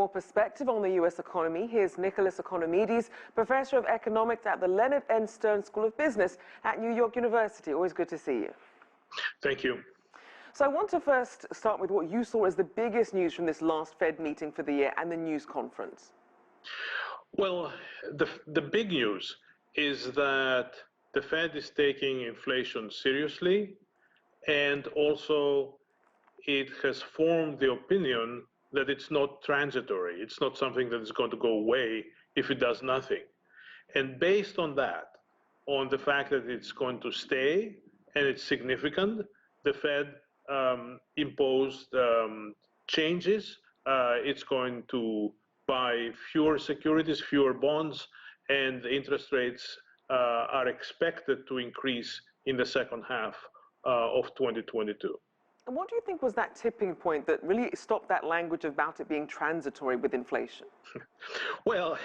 more perspective on the U.S. economy, here's Nicholas Economides, Professor of Economics at the Leonard N. Stern School of Business at New York University. Always good to see you. Thank you. So I want to first start with what you saw as the biggest news from this last Fed meeting for the year and the news conference. Well, the big news is that the Fed is taking inflation seriously, and also it has formed the opinion that it's not transitory. It's not something that is going to go away if it does nothing. And based on that, on the fact that it's going to stay and it's significant, the Fed imposed changes. It's going to buy fewer securities, fewer bonds, and the interest rates are expected to increase in the second half of 2022. And what do you think was that tipping point that really stopped that language about it being transitory with inflation? Well,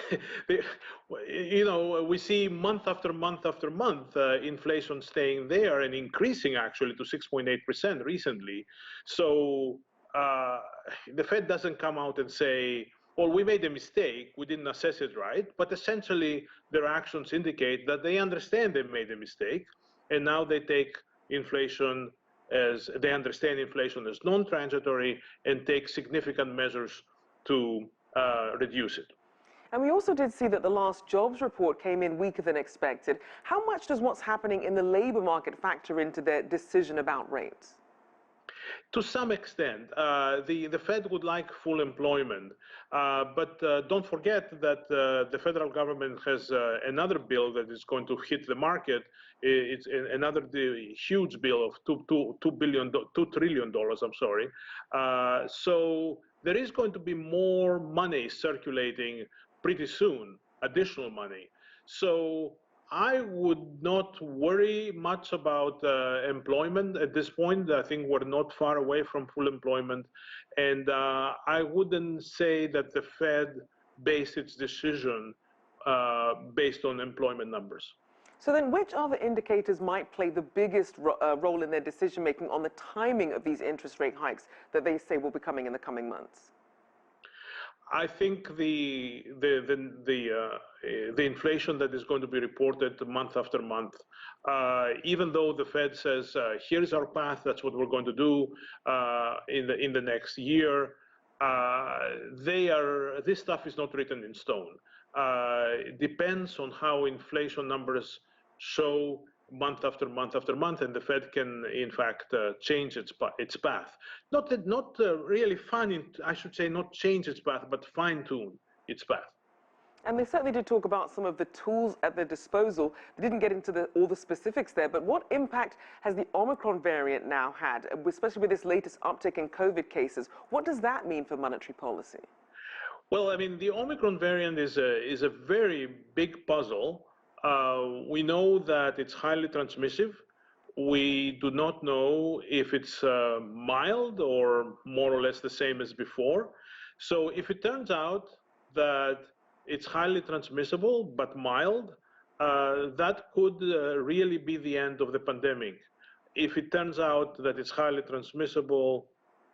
we see month after month after month inflation staying there and increasing actually to 6.8% recently. So the Fed doesn't come out and say, well, we made a mistake, we didn't assess it right, but essentially their actions indicate that they understand they made a mistake, and now they take inflation as they understand inflation as non-transitory and take significant measures to reduce it. And we also did see that the last jobs report came in weaker than expected. How much does what's happening in the labor market factor into their decision about rates? To some extent, the Fed would like full employment, but don't forget that the federal government has another bill that is going to hit the market. It's another huge bill of $2 trillion. I'm sorry. So there is going to be more money circulating pretty soon, additional money. So I would not worry much about employment at this point. I think we're not far away from full employment. And I wouldn't say that the Fed based its decision based on employment numbers. So then which other indicators might play the biggest role in their decision-making on the timing of these interest rate hikes that they say will be coming in the coming months? I think the inflation that is going to be reported month after month, even though the Fed says here's our path, that's what we're going to do in the next year, this stuff is not written in stone. It depends on how inflation numbers show month after month after month, and the Fed can, in fact, change its path. Not really I should say, not change its path, but fine-tune its path. And they certainly did talk about some of the tools at their disposal. They didn't get into all the specifics there, but what impact has the Omicron variant now had, especially with this latest uptick in COVID cases? What does that mean for monetary policy? Well, I mean, the Omicron variant is a very big puzzle. We know that it's highly transmissive. We do not know if it's mild or more or less the same as before. So if it turns out that it's highly transmissible but mild, that could really be the end of the pandemic. If it turns out that it's highly transmissible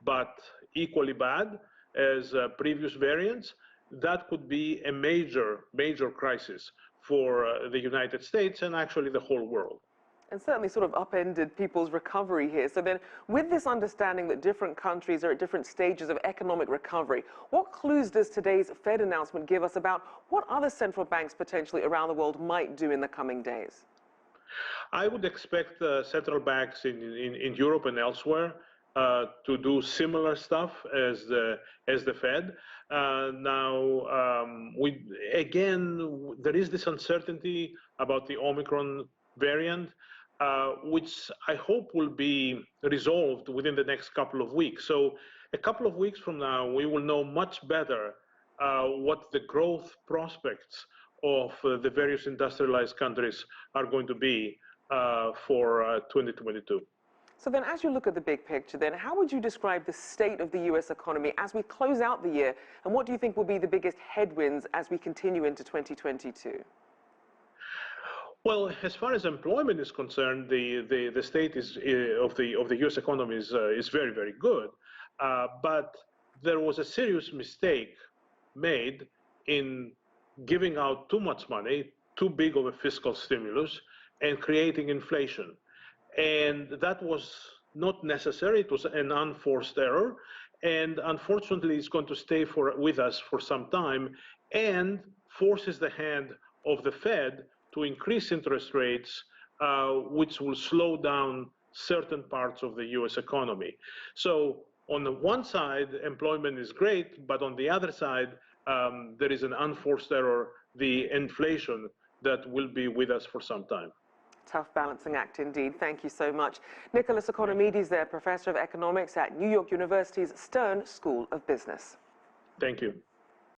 but equally bad as previous variants, that could be a major crisis for the United States and actually the whole world. And certainly sort of upended people's recovery here. So then with this understanding that different countries are at different stages of economic recovery, what clues does today's Fed announcement give us about what other central banks potentially around the world might do in the coming days? I would expect central banks in Europe and elsewhere to do similar stuff as the Fed. There is this uncertainty about the Omicron variant, which I hope will be resolved within the next couple of weeks. So a couple of weeks from now, we will know much better what the growth prospects of the various industrialized countries are going to be for 2022. So then as you look at the big picture then, how would you describe the state of the U.S. economy as we close out the year? And what do you think will be the biggest headwinds as we continue into 2022? Well, as far as employment is concerned, the state of the U.S. economy is very, very good. But there was a serious mistake made in giving out too much money, too big of a fiscal stimulus, and creating inflation. And that was not necessary. It was an unforced error. And unfortunately, it's going to stay with us for some time and forces the hand of the Fed to increase interest rates, which will slow down certain parts of the US economy. So on the one side, employment is great, but on the other side, there is an unforced error, the inflation that will be with us for some time. Tough balancing act indeed. Thank you so much. Nicholas Economides there, Professor of Economics at New York University's Stern School of Business. Thank you.